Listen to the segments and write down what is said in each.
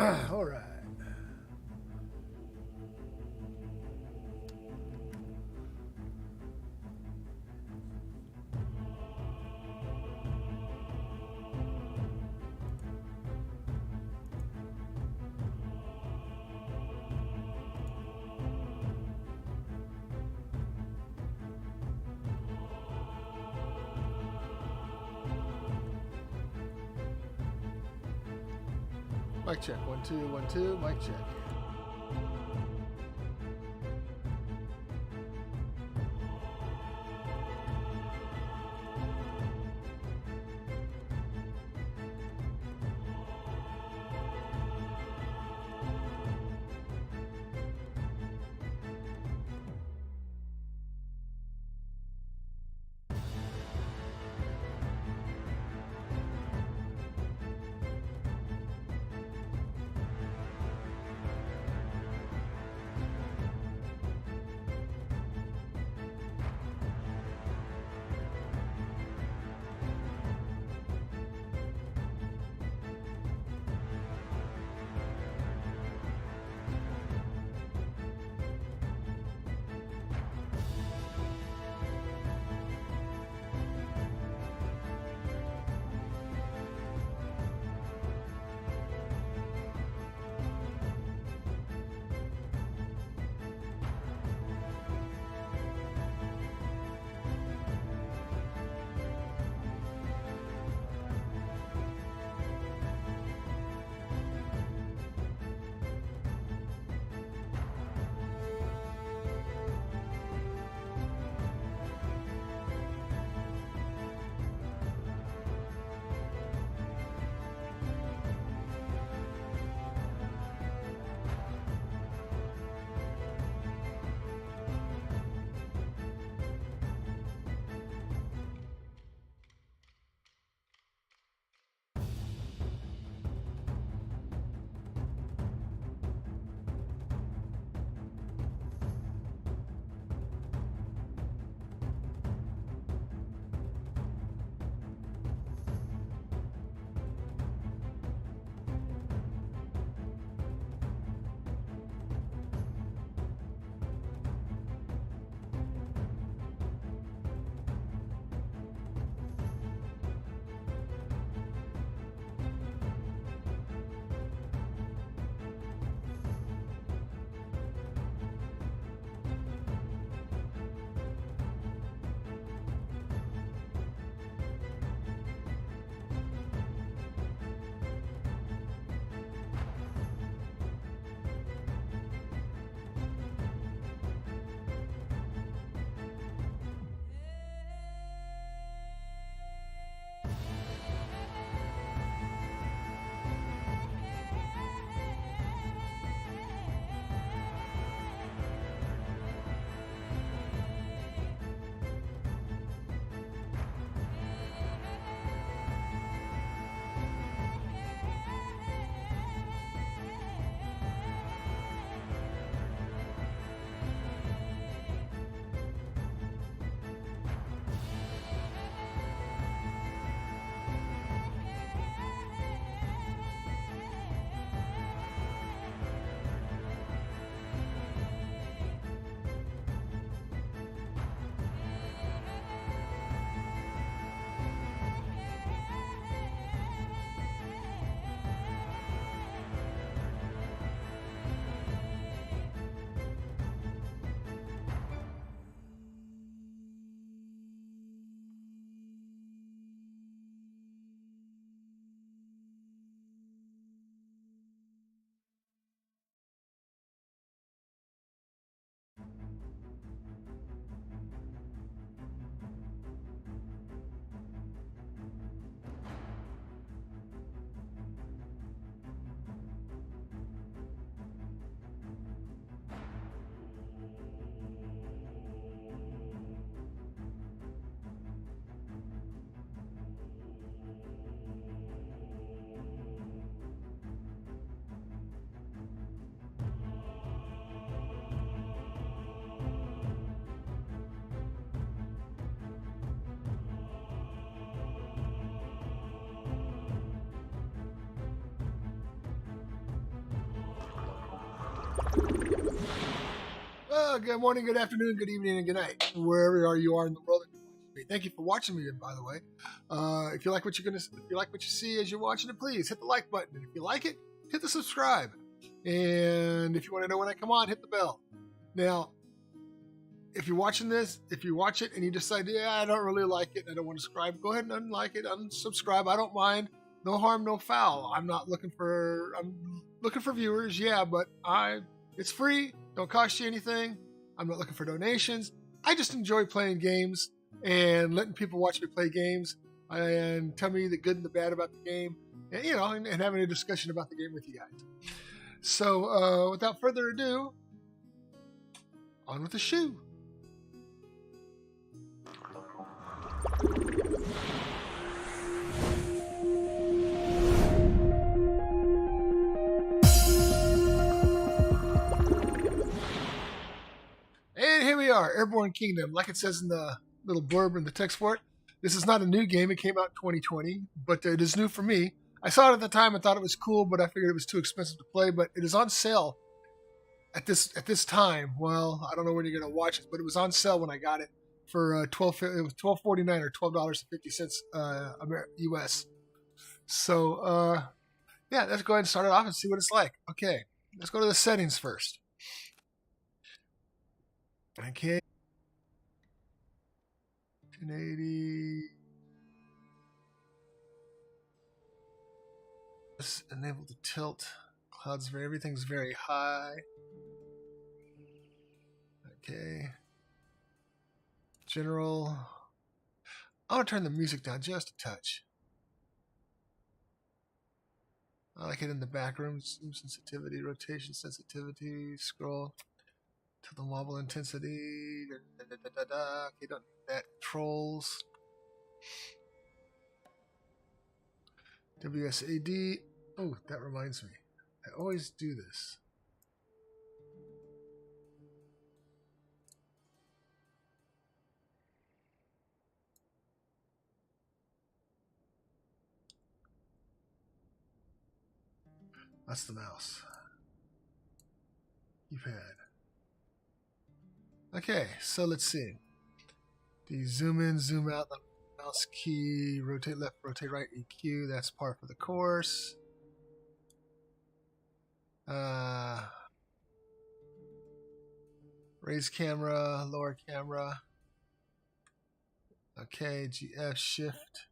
All right. Mic check. 1 2 1 2. Mic check. Well, good morning, good afternoon, good evening, and good night, wherever you are in the world. Thank you for watching me. By the way, if you like what you see as you're watching it, please hit the like button. And if you like it, hit the subscribe. And if you want to know when I come on, hit the bell. Now, if you're watching this, if you watch it and you decide, yeah, I don't really like it, I don't want to subscribe, go ahead and unlike it, unsubscribe. I don't mind. No harm, no foul. I'm looking for viewers, yeah, but it's free. Don't cost you anything. I'm not looking for donations. I just enjoy playing games and letting people watch me play games and tell me the good and the bad about the game, and and having a discussion about the game with you guys. So, without further ado, on with the shoe. And here we are, Airborne Kingdom. Like it says in the little blurb in the text for it, this is not a new game. It came out in 2020, but it is new for me. I saw it at the time and thought it was cool, but I figured it was too expensive to play. But it is on sale at this time. Well, I don't know when you're going to watch it, but it was on sale when I got it for $12.49 or $12.50 US. So yeah, let's go ahead and start it off and see what it's like. Okay, let's go to the settings first. Okay. 1080. Let's enable the tilt. Clouds, everything's very high. Okay. General. I want to turn the music down just a touch. I like it in the back room. Zoom sensitivity, rotation sensitivity, scroll to the wobble intensity. Okay, don't need that. Controls. WSAD. Oh, that reminds me. I always do this. That's the mouse. Keypad. Okay, so let's see. The zoom in, zoom out, the mouse key, rotate left, rotate right, EQ. That's par for the course. Raise camera, lower camera. Okay, GF shift.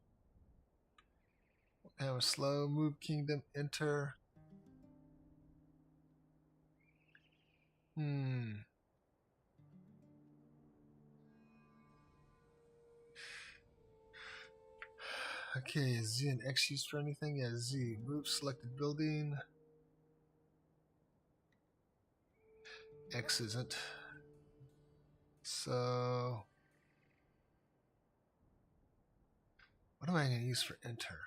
Camera slow, move kingdom, enter. Okay, is Z and X used for anything? Yeah, Z. Move selected building. X isn't. So, what am I going to use for enter?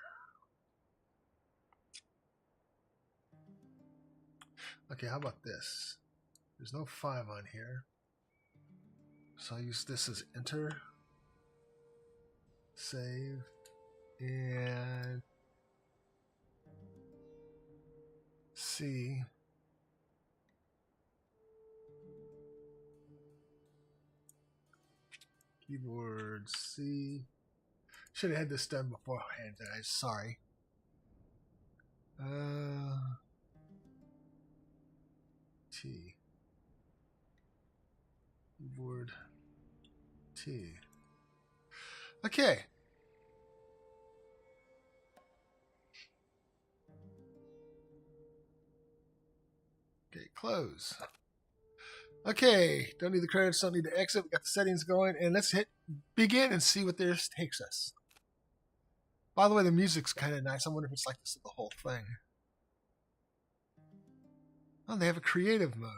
Okay, how about this? There's no 5 on here. So I'll use this as enter. Save. And C. Keyboard C. Should have had this done beforehand, I'm sorry. T. Keyboard T. Okay. Okay, close. Okay, don't need the credits, don't need to exit. We got the settings going, and let's hit begin and see what this takes us. By the way, the music's kind of nice. I wonder if it's like this in the whole thing. Oh, they have a creative mode.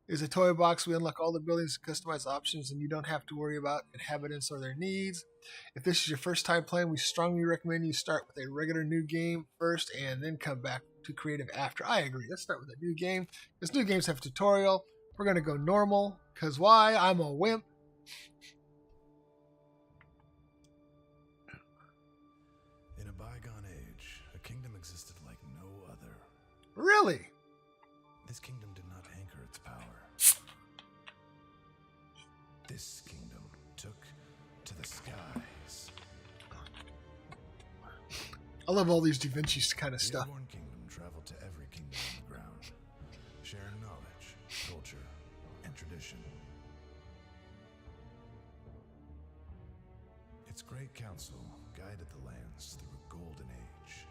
Is a toy box. We unlock all the buildings and customize options, and you don't have to worry about inhabitants or their needs. If this is your first time playing, we strongly recommend you start with a regular new game first and then come back to creative after. I agree. Let's start with a new game, because new games have a tutorial. We're going to go normal, because why? I'm a wimp. In a bygone age, a kingdom existed like no other. Really? This kingdom did not this kingdom took to the skies. I love all these Da Vinci kind of The stuff. Airborne Kingdom traveled to every kingdom on the ground, sharing knowledge, culture, and tradition. Its great council guided the lands through a golden age.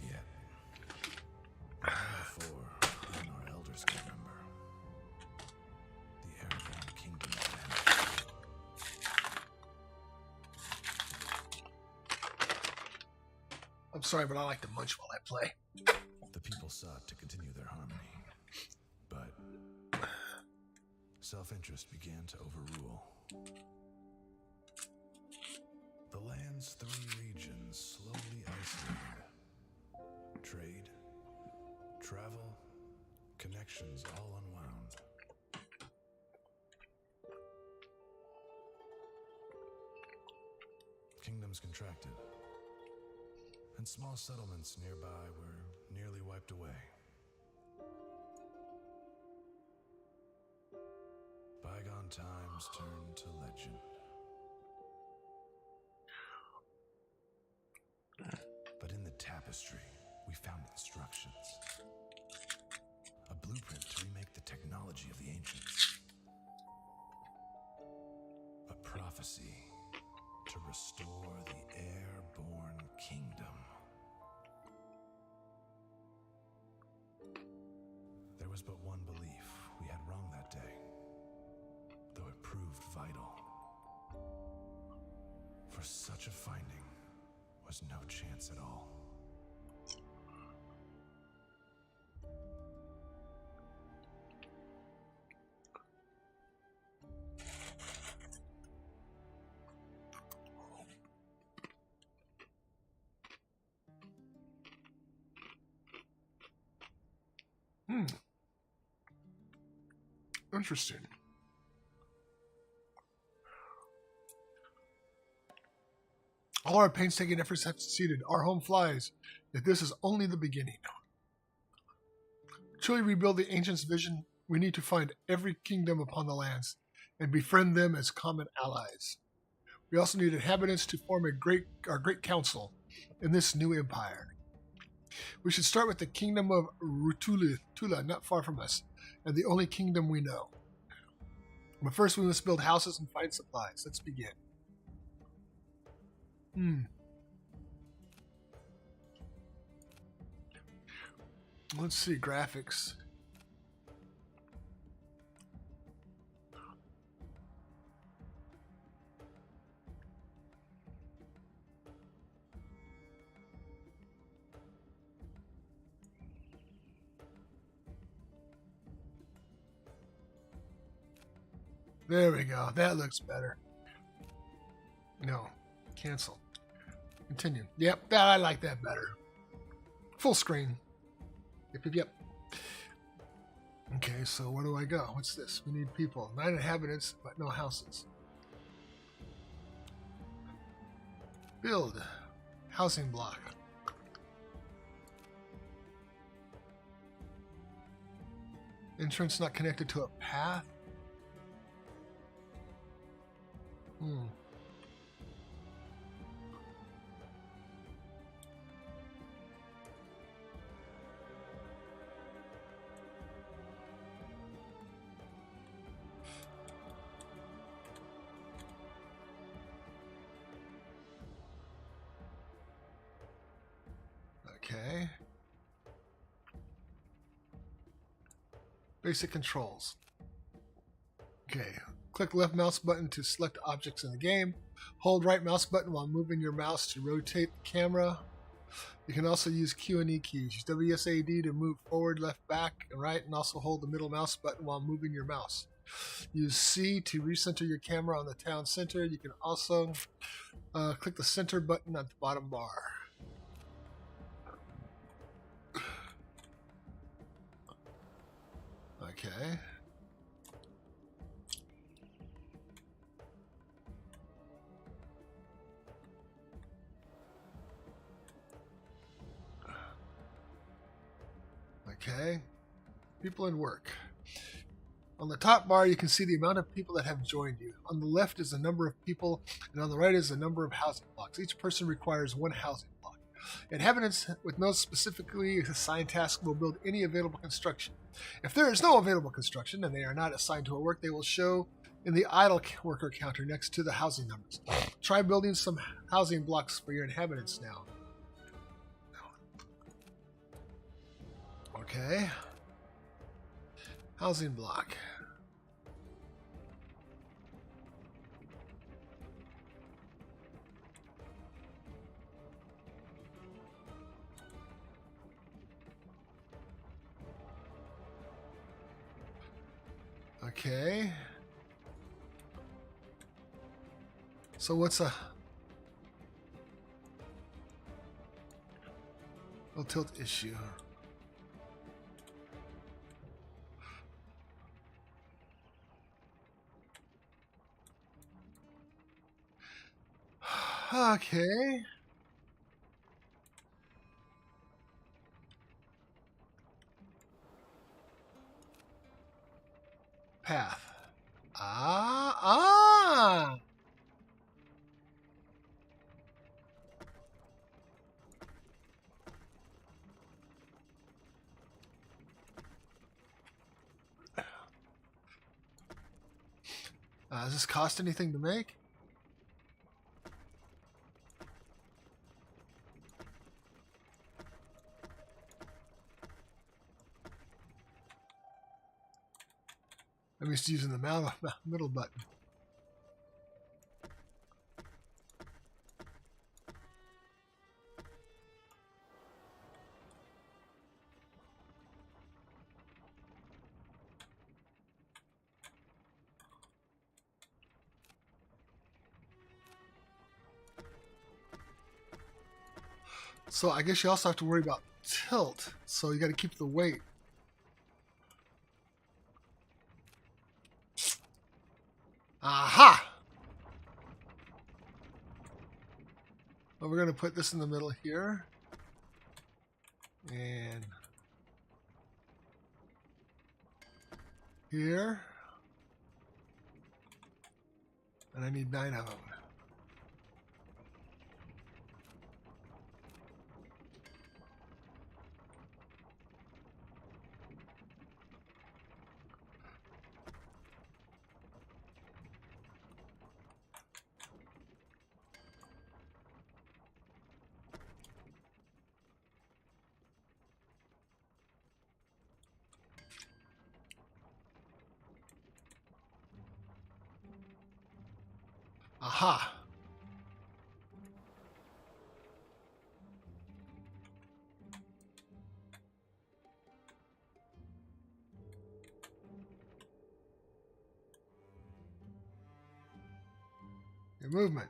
Yet, before even our elders can remember, the Airborne Kingdom vanished. I'm sorry, but I like to munch while I play. The people sought to continue their harmony, but self-interest began to overrule. The land's 3 regions slowly isolated. Trade, travel, connections all unwound. Kingdoms contracted, and small settlements nearby were nearly wiped away. Bygone times turned to legend. But in the tapestry, we found instructions. A blueprint to remake the technology of the ancients. A prophecy to restore the Airborne Kingdom. There was but one belief we had wrong that day, though it proved vital. For such a finding was no chance at all. Interesting. All our painstaking efforts have succeeded. Our home flies. Yet this is only the beginning. To truly rebuild the ancients' vision, we need to find every kingdom upon the lands and befriend them as common allies. We also need inhabitants to form our great council in this new empire. We should start with the kingdom of Tula, not far from us, and the only kingdom we know. But first we must build houses and find supplies. Let's begin. Let's see, graphics. There we go. That looks better. No. Cancel. Continue. Yep, I like that better. Full screen. Yep. Okay, so where do I go? What's this? We need people. 9 inhabitants, but no houses. Build. Housing block. Entrance not connected to a path? Okay. Basic controls. Okay. Click left mouse button to select objects in the game. Hold right mouse button while moving your mouse to rotate the camera. You can also use Q and E keys. Use WSAD to move forward, left, back, and right, and also hold the middle mouse button while moving your mouse. Use C to recenter your camera on the town center. You can also click the center button at the bottom bar. Okay. Okay. People and work. On the top bar, you can see the amount of people that have joined you. On the left is the number of people, and on the right is the number of housing blocks. Each person requires one housing block. Inhabitants with no specifically assigned task will build any available construction. If there is no available construction and they are not assigned to a work, they will show in the idle worker counter next to the housing numbers. Try building some housing blocks for your inhabitants now. Okay. Housing block. Okay. So what's a tilt issue? Okay. Path. Ah. Does this cost anything to make? I'm just using the middle button. So I guess you also have to worry about tilt. So you got to keep the weight. Aha! Well, we're going to put this in the middle here. And here. And I need 9 of them. Aha! Your movement.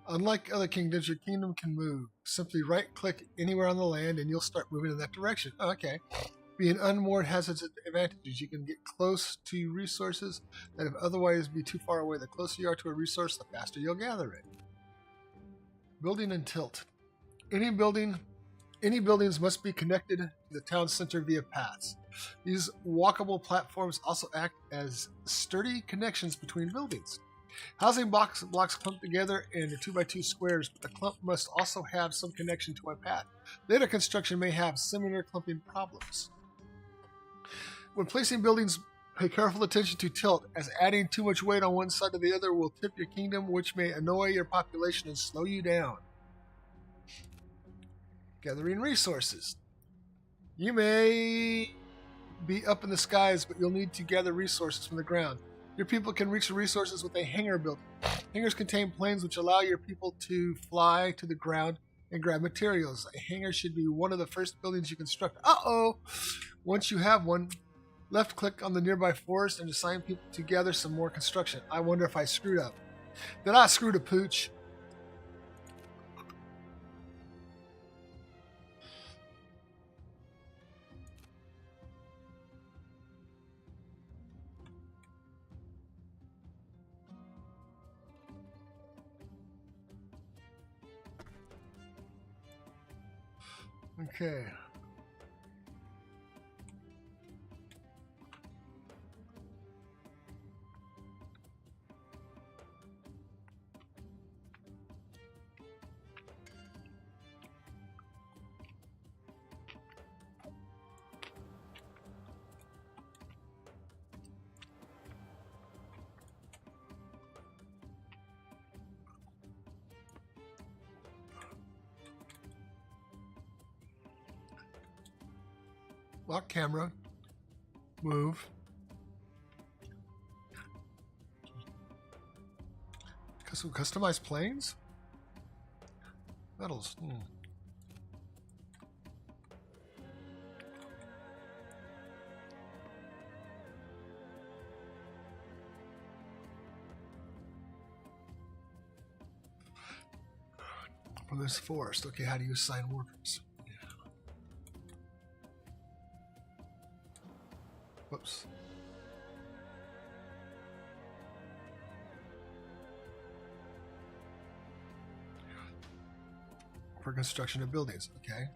Unlike other kingdoms, your kingdom can move. Simply right-click anywhere on the land and you'll start moving in that direction. Oh, okay. Being unmoored has its advantages. You can get close to resources that would otherwise be too far away. The closer you are to a resource, the faster you'll gather it. Building and tilt. Any buildings must be connected to the town center via paths. These walkable platforms also act as sturdy connections between buildings. Housing blocks clump together into 2x2 squares, but the clump must also have some connection to a path. Later construction may have similar clumping problems. When placing buildings, pay careful attention to tilt, as adding too much weight on one side or the other will tip your kingdom, which may annoy your population and slow you down. Gathering resources. You may be up in the skies, but you'll need to gather resources from the ground. Your people can reach the resources with a hangar built. Hangars contain planes which allow your people to fly to the ground and grab materials. A hangar should be one of the first buildings you construct. Uh-oh! Once you have one, left-click on the nearby forest and assign people to gather some more construction. I wonder if I screwed up. Did I screw the pooch? Okay. Lock camera. Move. Customize planes? Metals. From this forest. Okay, how do you assign workers? Whoops. For construction of buildings, okay.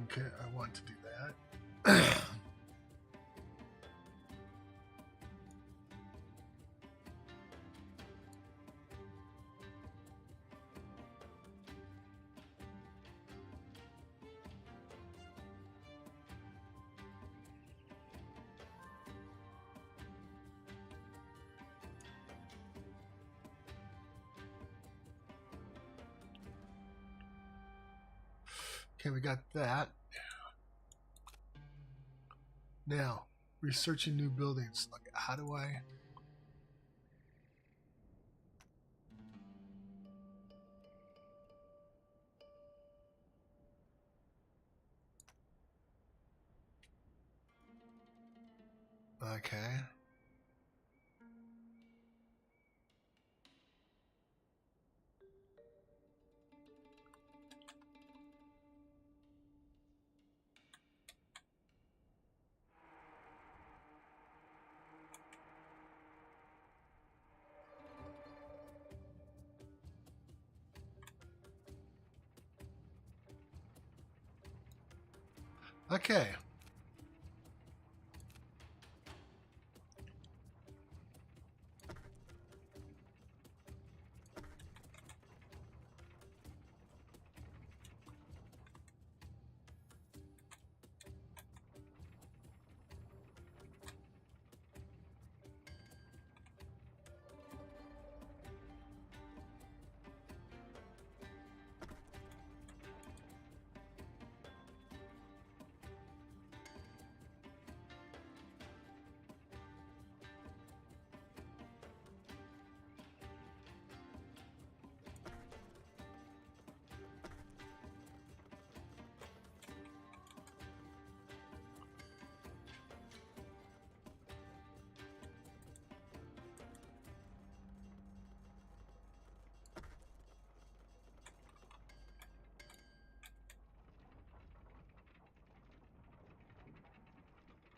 Okay, I want to do that. Okay, we got that. Now, researching new buildings. Okay, how do I... Okay. Okay.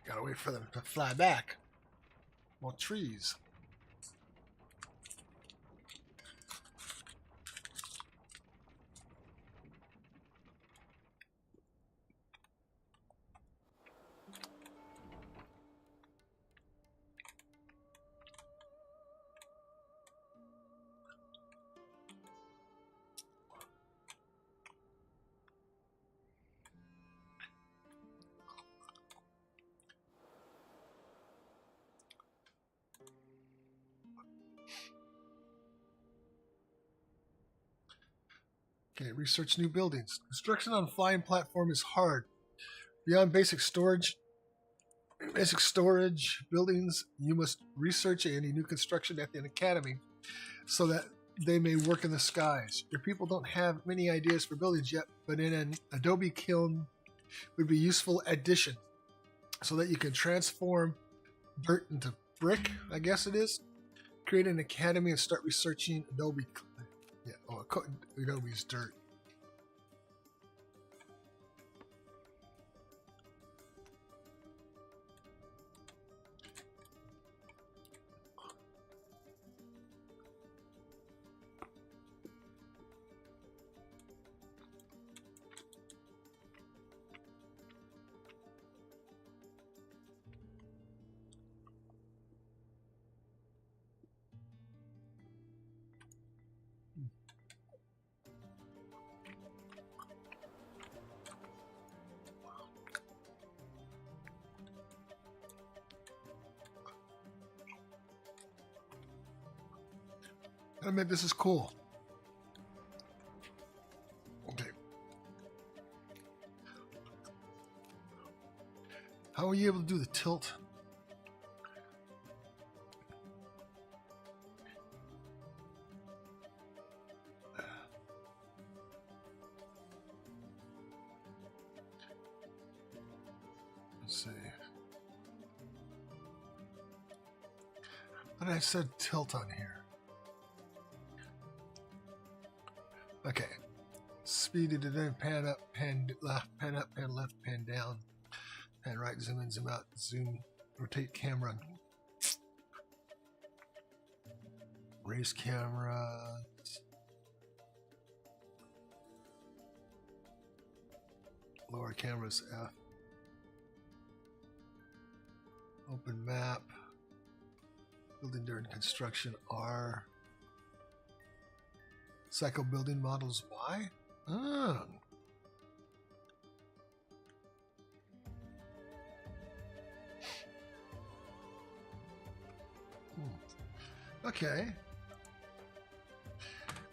Gotta wait for them to fly back. More trees. Okay, research new buildings. Construction on flying platform is hard. Beyond basic storage buildings, you must research any new construction at the academy so that they may work in the skies. Your people don't have many ideas for buildings yet, but in an adobe kiln would be useful addition so that you can transform dirt into brick, I guess it is. Create an academy and start researching adobe. Yeah, adobe's dirt. I admit this is cool. Okay. How are you able to do the tilt? Let's see. But I said tilt on here. Okay. Speed it in, pan up, pan left, pan up, pan left, pan down, pan right, zoom in, zoom out, zoom, rotate camera, raise camera, lower cameras F, open map, building during construction R, cycle building models Y. Oh. Okay.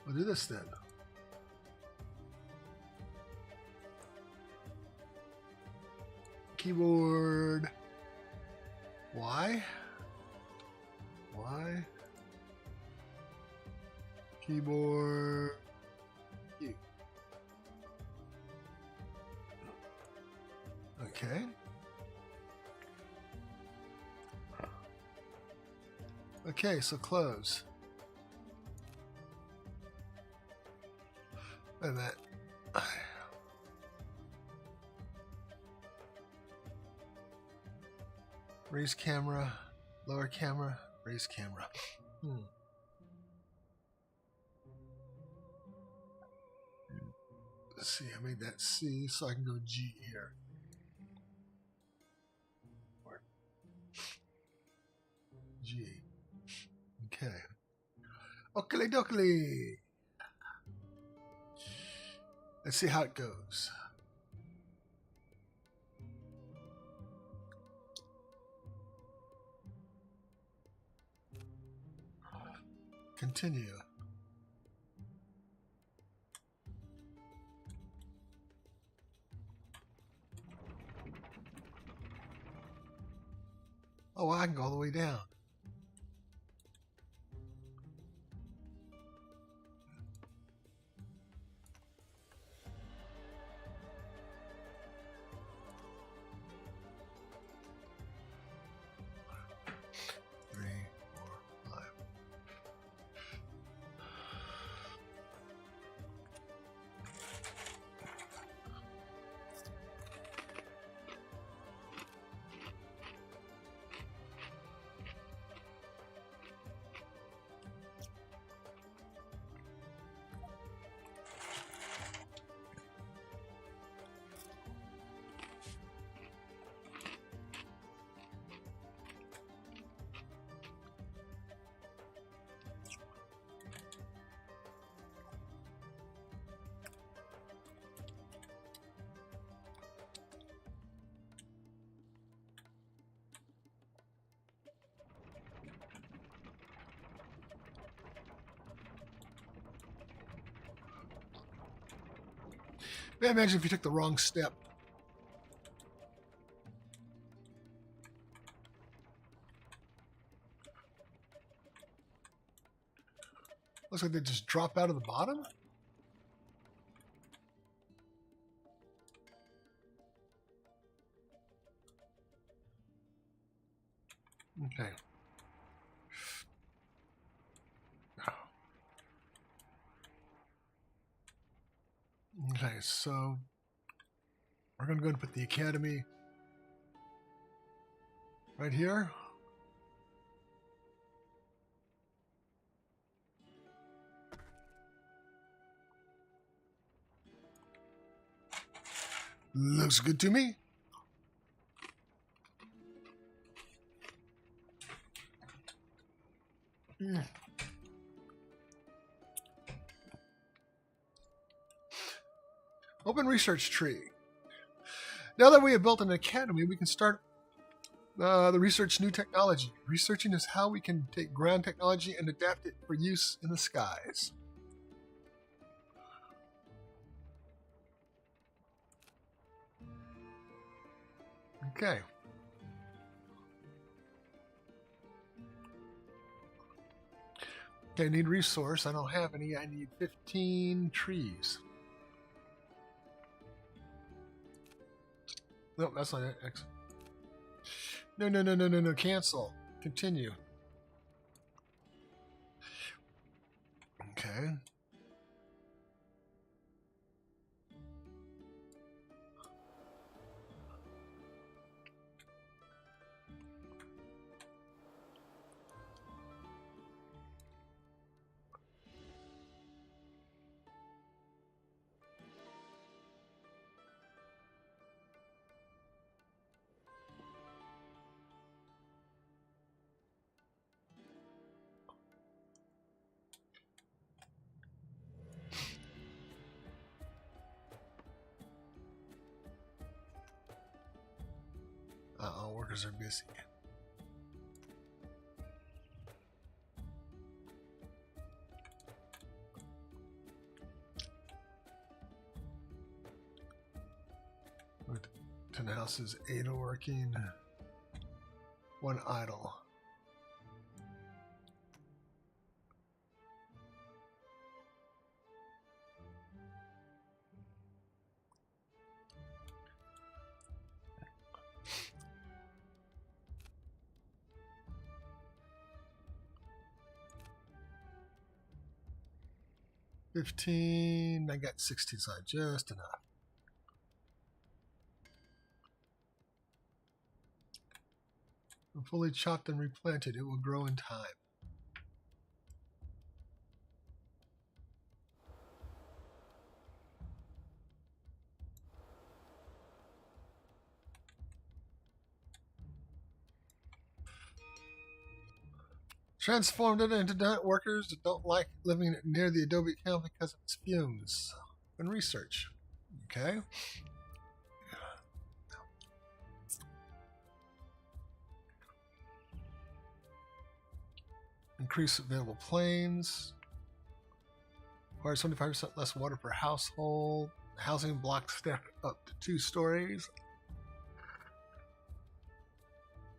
We'll do this then. Keyboard Y. Y. Keyboard U. Okay. Okay, so close. Wait a minute. Raise camera, lower camera, raise camera. Let's see, I made that C so I can go G here. G. Okay. Oakley dokley. Let's see how it goes. Continue. Oh, I can go all the way down. Imagine if you took the wrong step. Looks like they just drop out of the bottom. Okay. Okay, so we're going to go and put the academy right here. Looks good to me. Open research tree. Now that we have built an academy, we can start The research new technology. Researching is how we can take ground technology and adapt it for use in the skies. Okay. Okay, I need resource. I don't have any. I need 15 trees. Nope, that's not it. Excellent. No. Cancel. Continue. Okay. Uh-oh, workers are busy. With 10 houses, 8 are working, 1 idle. $15. I got 16, so just enough. When fully chopped and replanted, it will grow in time. Transformed it into giant workers that don't like living near the adobe kiln because of its fumes. And research. Okay. Increase available planes. Requires 25% less water per household. Housing blocks stacked up to 2 stories.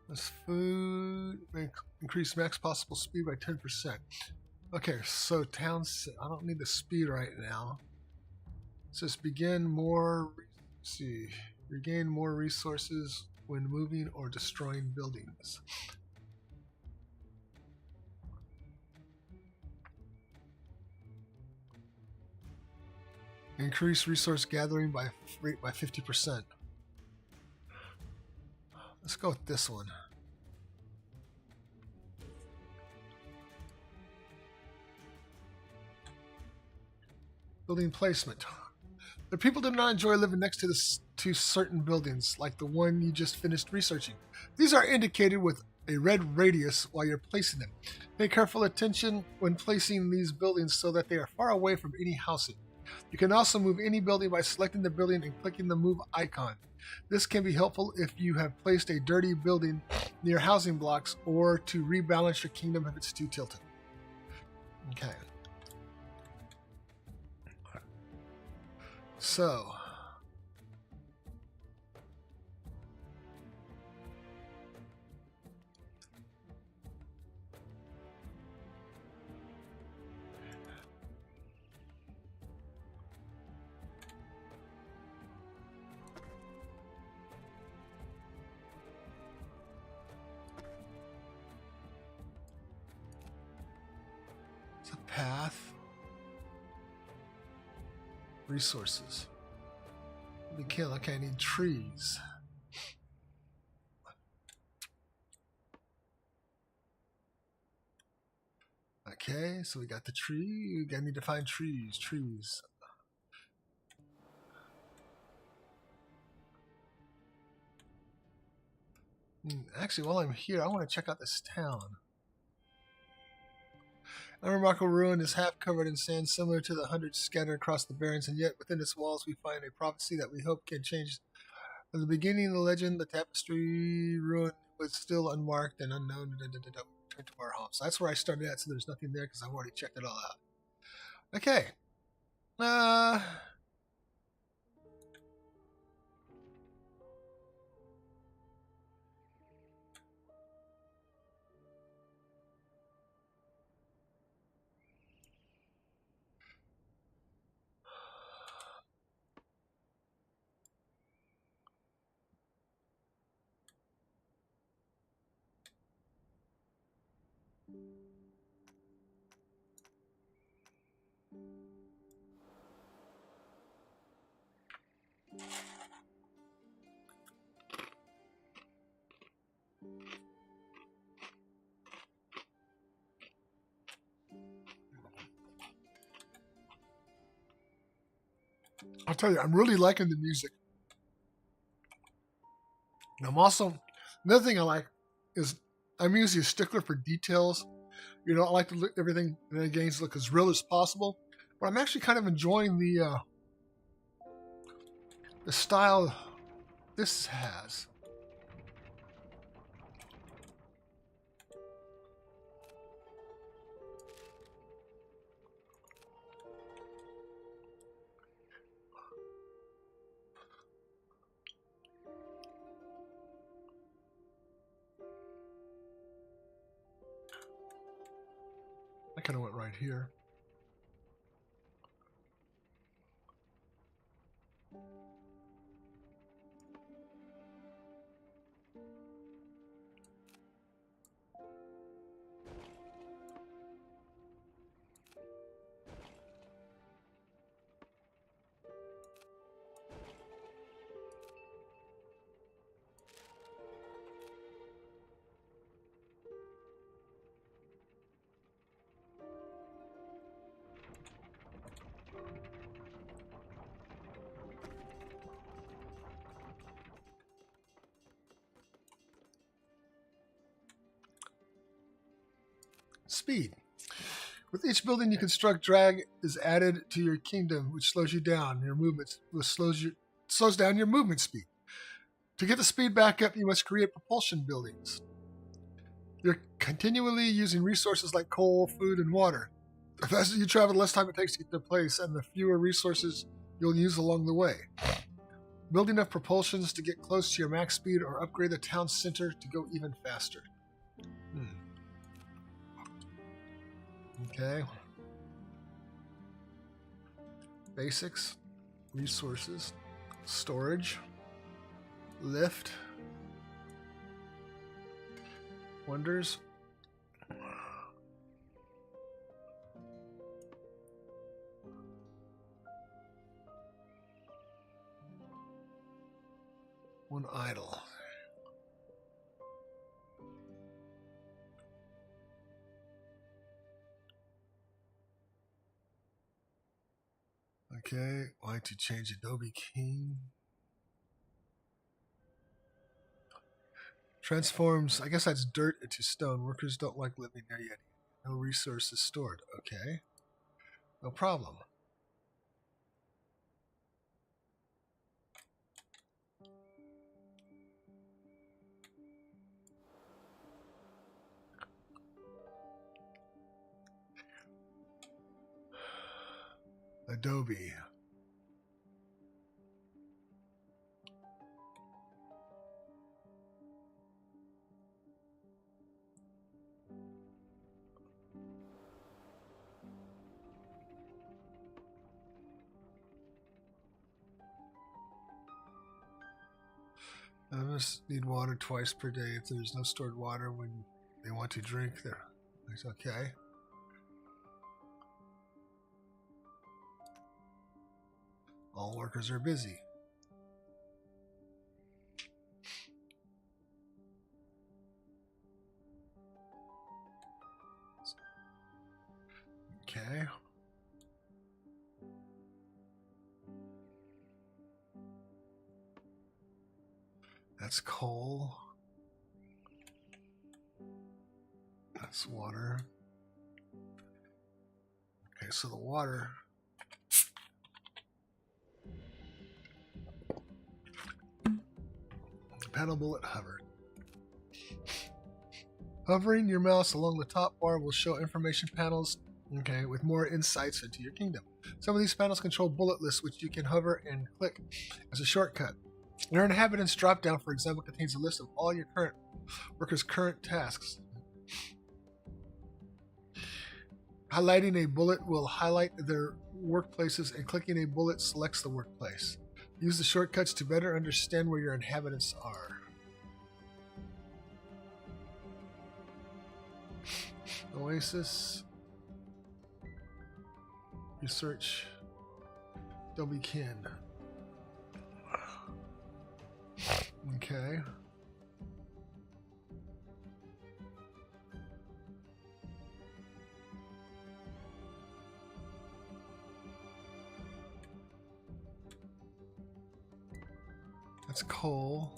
Less food. Increase max possible speed by 10%. Okay, so towns. I don't need the speed right now. It says begin more. See, regain more resources when moving or destroying buildings. Increase resource gathering by 50%. Let's go with this one. Building placement. The people do not enjoy living next to certain buildings, like the one you just finished researching. These are indicated with a red radius while you're placing them. Pay careful attention when placing these buildings so that they are far away from any housing. You can also move any building by selecting the building and clicking the move icon. This can be helpful if you have placed a dirty building near housing blocks or to rebalance your kingdom if it's too tilted. Okay. So, it's a path. Resources. Okay, I need trees. Okay, so we got the tree. I need to find trees. Actually, while I'm here, I want to check out this town. An unremarkable ruin is half covered in sand, similar to the hundreds scattered across the barrens, and yet within its walls we find a prophecy that we hope can change. From the beginning of the legend, the tapestry ruin was still unmarked and unknown. Return to our home. So that's where I started at. So there's nothing there because I've already checked it all out. Okay. I'll tell you, I'm really liking the music. And I'm also, another thing I like is I'm usually a stickler for details. I like to look everything in the games look as real as possible. But I'm actually kind of enjoying the style this has. I kind of went right here. Speed. With each building you construct, drag is added to your kingdom, which slows you down. Your movements slows down your movement speed. To get the speed back up, you must create propulsion buildings. You're continually using resources like coal, food, and water. The faster you travel, the less time it takes to get to a place, and the fewer resources you'll use along the way. Build enough propulsions to get close to your max speed, or upgrade the town center to go even faster. Okay. Basics, resources, storage, lift, wonders. One idle. Okay, why to change Adobe King? Transforms, I guess that's dirt into stone. Workers don't like living there yet. No resources stored. Okay, no problem. Adobe. I must need water twice per day. If there's no stored water when they want to drink, there. It's okay. All workers are busy. Okay. That's coal. That's water. Okay, so the water. Pedal bullet hover. Hovering your mouse along the top bar will show information panels, okay, with more insights into your kingdom. Some of these panels control bullet lists, which you can hover and click as a shortcut. Your inhabitants drop-down, for example, contains a list of all your current workers' current tasks. Highlighting a bullet will highlight their workplaces, and clicking a bullet selects the workplace. Use the shortcuts to better understand where your inhabitants are. Oasis. Research. Dobby Kin. Okay. That's coal.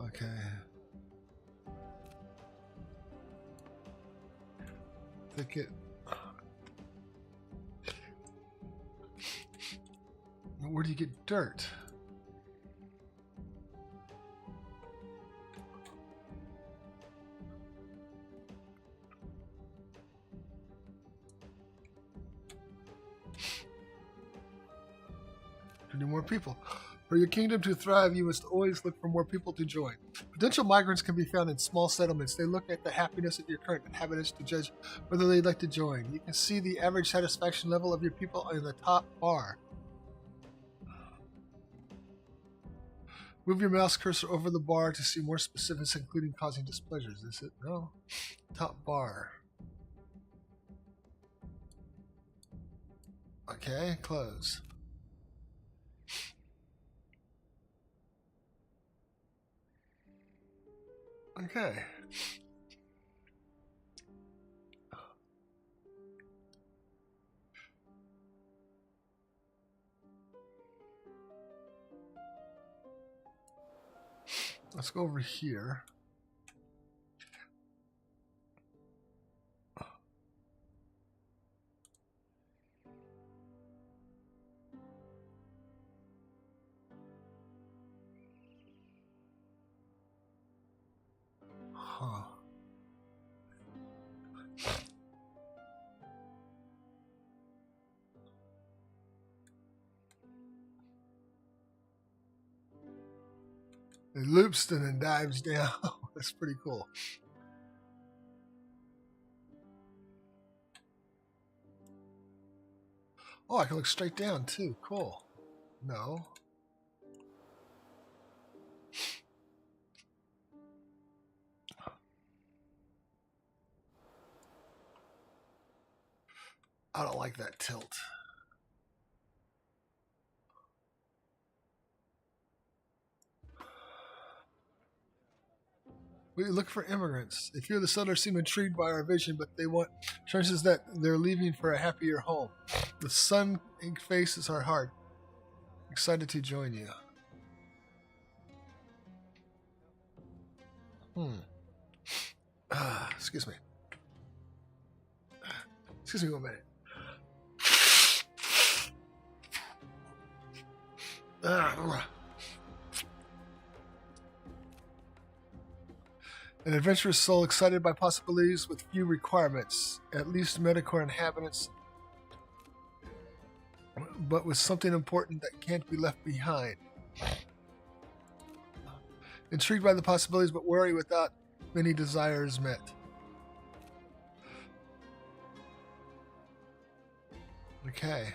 Okay. Thicket. Where do you get dirt? To do more people. For your kingdom to thrive, you must always look for more people to join. Potential migrants can be found in small settlements. They look at the happiness of your current inhabitants to judge whether they'd like to join. You can see the average satisfaction level of your people in the top bar. Move your mouse cursor over the bar to see more specifics, including causing displeasure. Is this it? No. Top bar. Okay, close. Okay. Let's go over here. Huh. It loops and then dives down. That's pretty cool. Oh, I can look straight down too. Cool. No. I don't like that tilt. We look for immigrants. A few of the settlers seem intrigued by our vision, but they want chances that they're leaving for a happier home. The sun faces are hard. Excited to join you. Excuse me. Excuse me 1 minute. An adventurous soul excited by possibilities with few requirements, at least Metacore inhabitants, but with something important that can't be left behind. Intrigued by the possibilities, but wary without many desires met. Okay.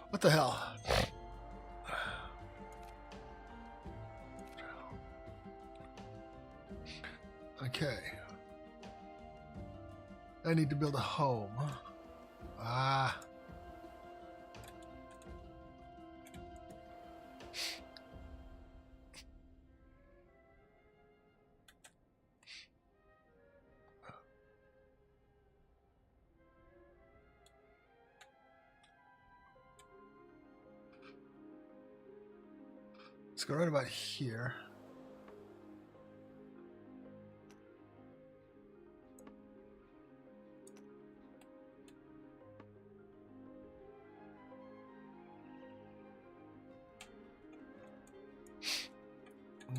What the hell? Okay. I need to build a home. Ah. Let's go right about here.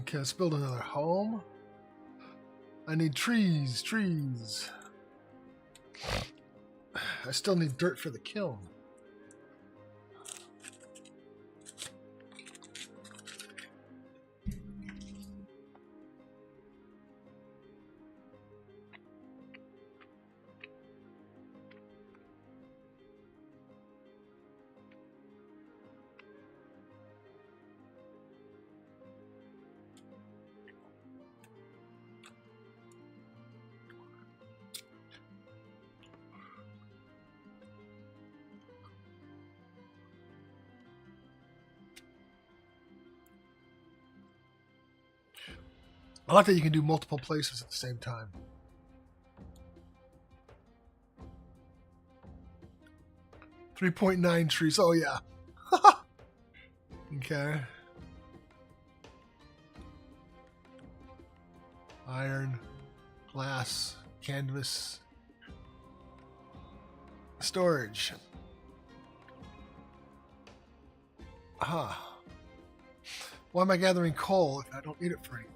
Okay, let's build another home. I need trees, trees. I still need dirt for the kiln. I like that you can do multiple places at the same time. .9 trees. Oh, yeah. Okay. Iron, glass, canvas, storage. Aha. Why am I gathering coal if I don't need it for anything?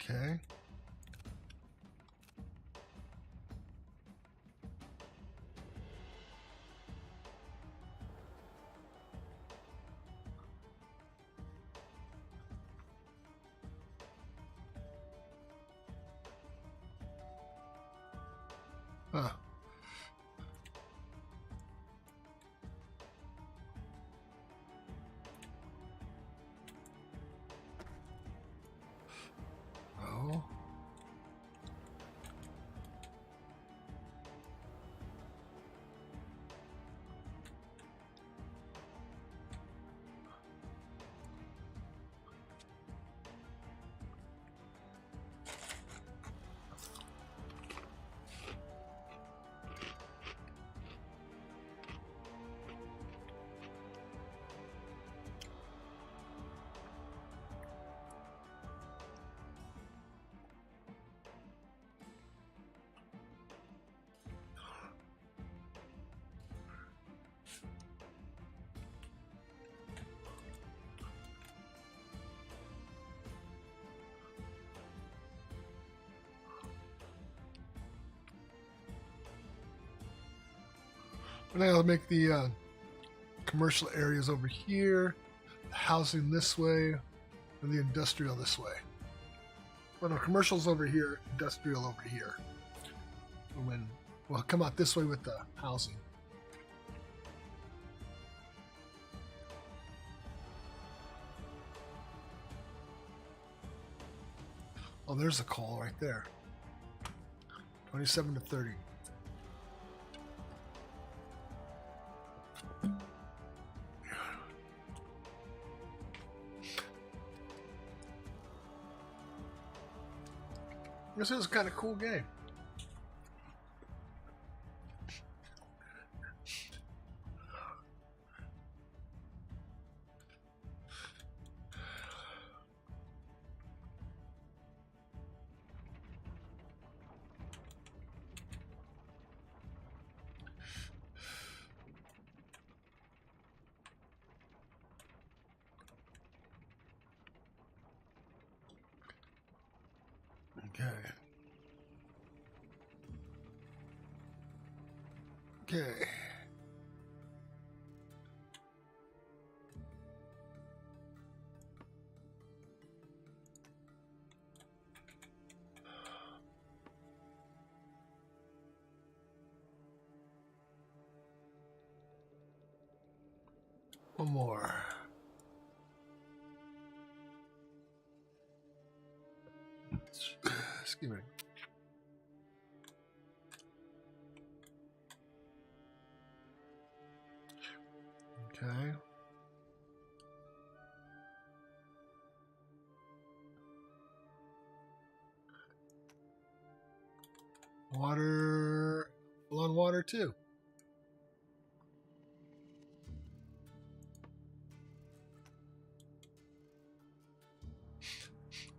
Okay. Huh. Oh. And I'll make the commercial areas over here, the housing this way, and the industrial this way. Well, no, commercial's over here, industrial over here. And when we'll come out this way with the housing. Oh, there's a call right there. 27 to 30. This is a kind of cool game. Okay. Okay. One more. Excuse me. Okay. Water. Full on water too.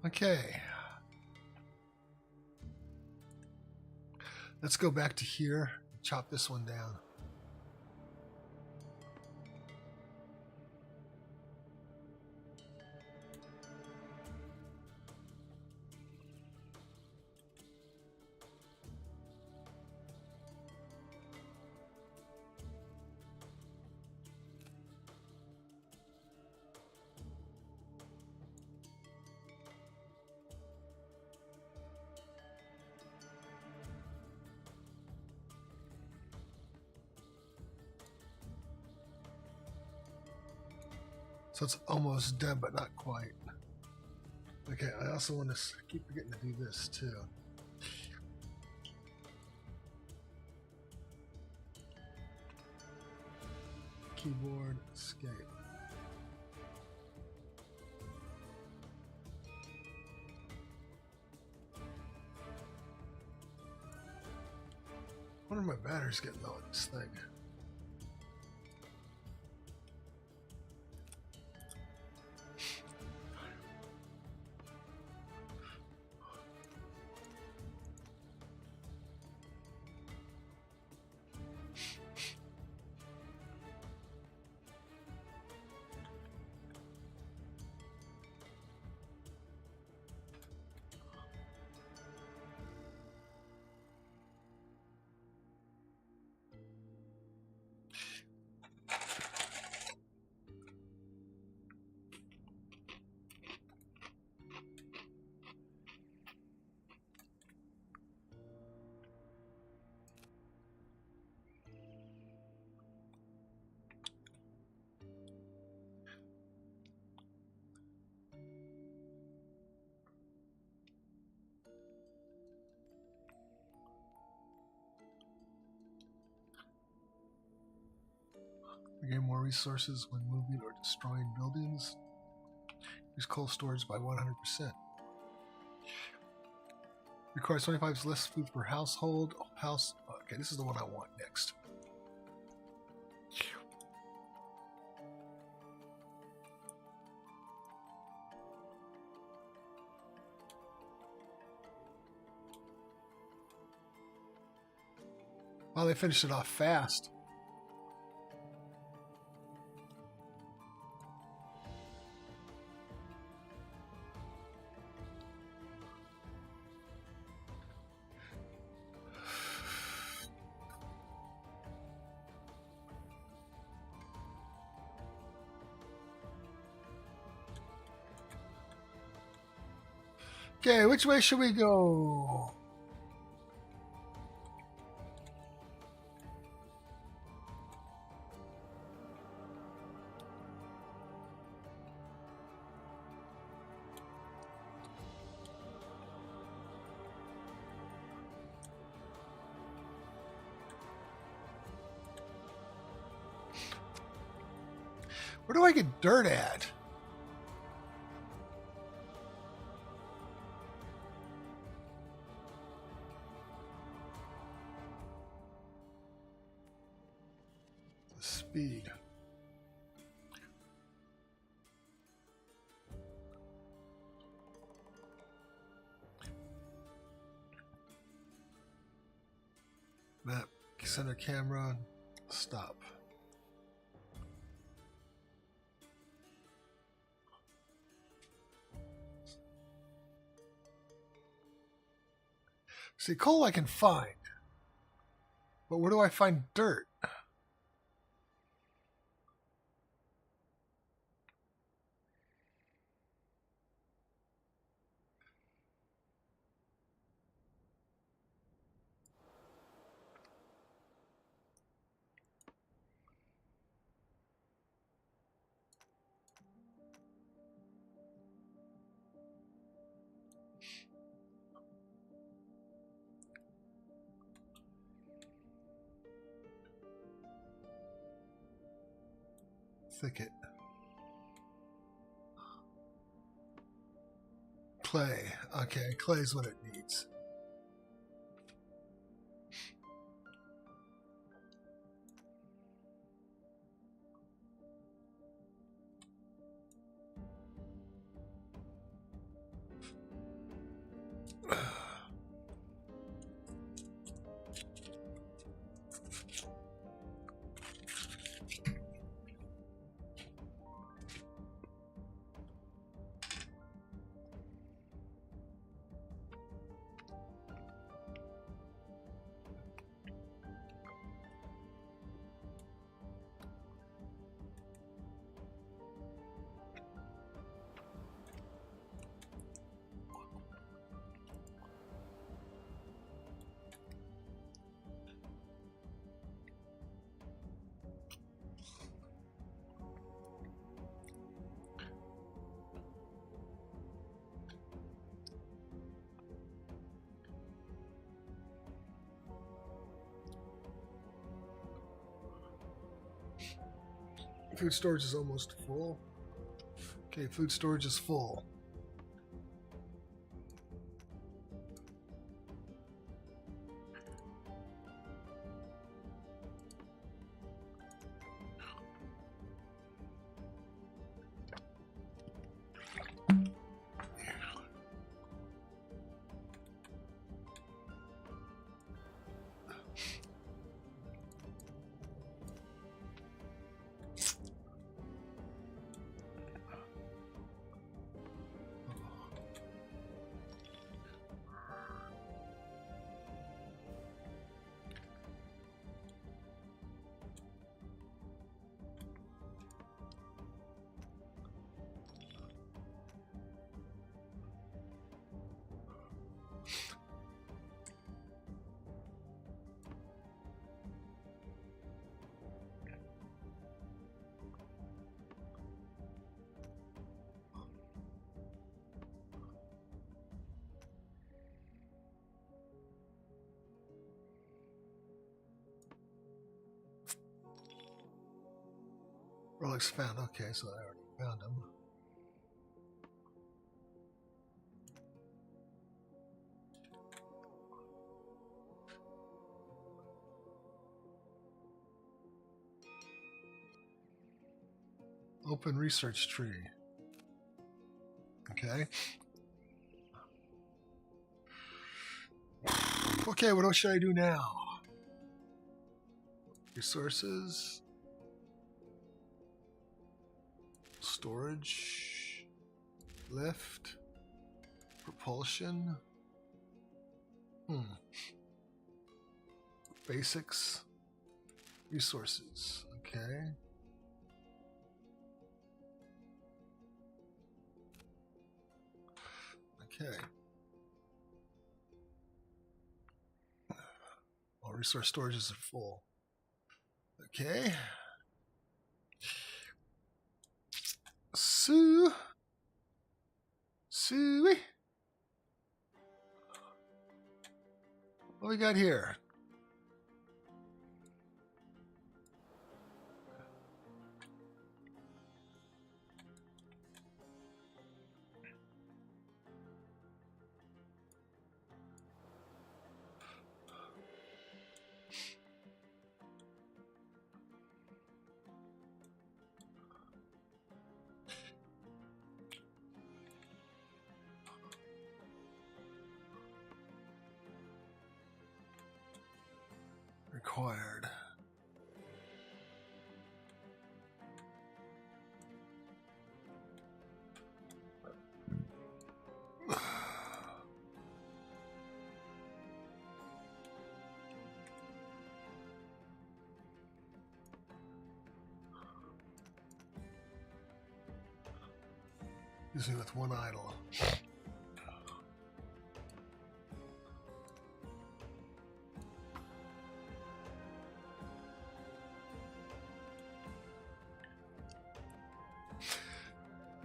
Okay. Let's go back to here. Chop this one down. So it's almost done, but not quite. Okay, I also want to keep forgetting to do this too. Keyboard, escape. I wonder if my battery's getting low in this thing. We gain more resources when moving or destroying buildings. Use coal storage by 100%. Requires 25 less food per household. House. Okay, this is the one I want next. Wow, they finished it off fast. Okay, which way should we go? Where do I get dirt at? Speed. Map, center camera, stop. See, coal I can find, but where do I find dirt? Thicket. Clay. Okay, clay is what it needs. Food storage is almost full. Okay, food storage is full. Relics found. Okay, so I already found them. Open research tree. Okay. Okay, what else should I do now? Resources. Storage. Lift. Propulsion. Basics. Resources. Okay. Okay. All resource storages are full. Okay. Suey. What we got here? required. Usually with one idol.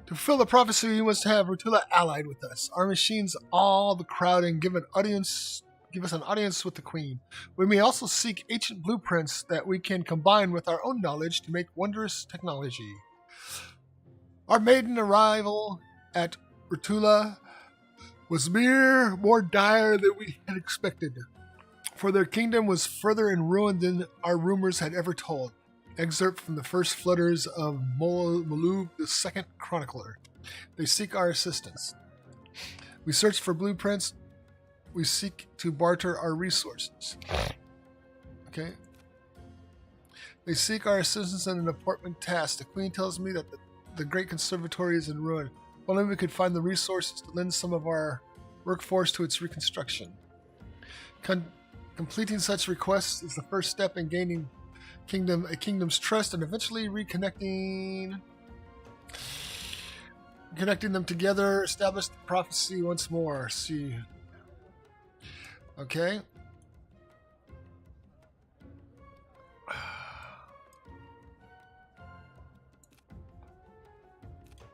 To fulfill the prophecy, we must have Rotula allied with us. Our machines all the crowd and give us an audience with the Queen. We may also seek ancient blueprints that we can combine with our own knowledge to make wondrous technology. Our maiden arrival at Rotula was more dire than we had expected, for their kingdom was further in ruin than our rumors had ever told. Excerpt from the first flutters of Malub, the second chronicler. They seek our assistance. We search for blueprints. We seek to barter our resources. Okay. They seek our assistance in an important task. The Queen tells me that the great conservatory is in ruin. If only we could find the resources to lend some of our workforce to its reconstruction. Completing such requests is the first step in gaining a kingdom's trust and eventually connecting them together, establish the prophecy once more. See. Okay.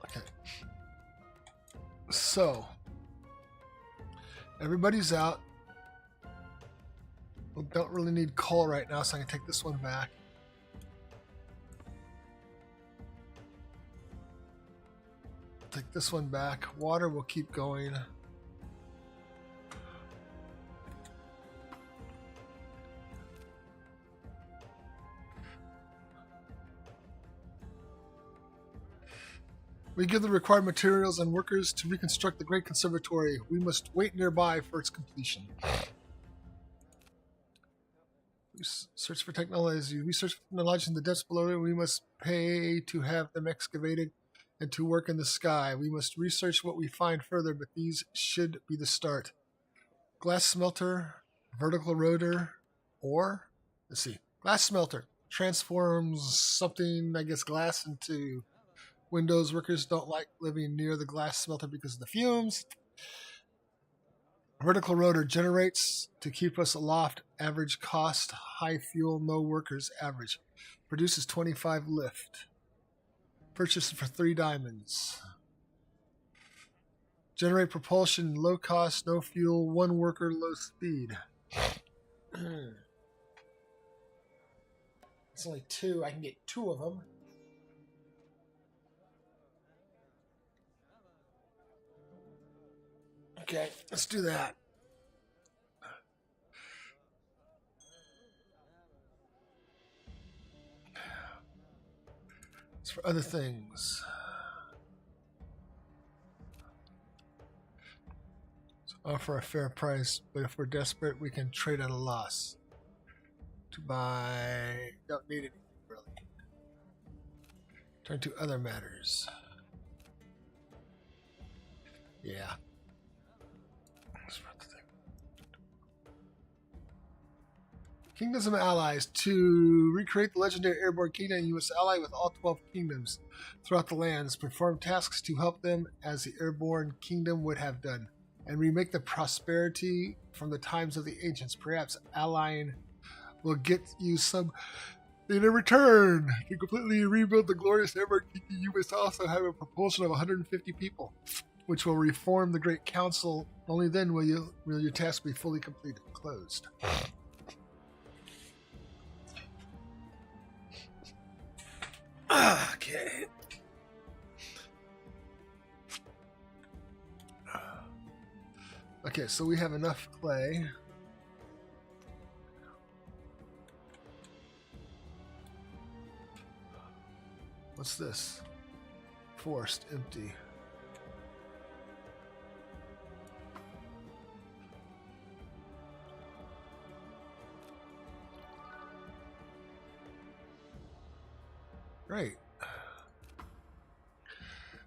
Okay. So, everybody's out. We don't really need coal right now, so I can take this one back. Take this one back. Water will keep going. We give the required materials and workers to reconstruct the Great Conservatory. We must wait nearby for its completion. We search for technology. We search for technology in the depths below. We must pay to have them excavated and to work in the sky. We must research what we find further, but these should be the start. Glass smelter, vertical rotor, or, let's see, glass smelter transforms something, I guess, glass into windows. Workers don't like living near the glass smelter because of the fumes. Vertical rotor generates to keep us aloft. Average cost, high fuel, no workers, average. Produces 25 lift. Purchased for 3 diamonds. Generate propulsion, low cost, no fuel, 1 worker, low speed. It's only 2. I can get 2 of them. Okay, let's do that. It's for other things. So offer a fair price, but if we're desperate, we can trade at a loss. To buy... Don't need anything, really. Turn to other matters. Yeah. Kingdoms and allies. To recreate the legendary Airborne Kingdom, you must ally with all 12 kingdoms throughout the lands. Perform tasks to help them as the Airborne Kingdom would have done, and remake the prosperity from the times of the ancients. Perhaps allying will get you some in return. To completely rebuild the glorious Airborne Kingdom, you must also have a propulsion of 150 people, which will reform the Great Council. Only then will your task be fully completed. Closed. Okay. Okay, so we have enough clay. What's this? Forced, empty. Great.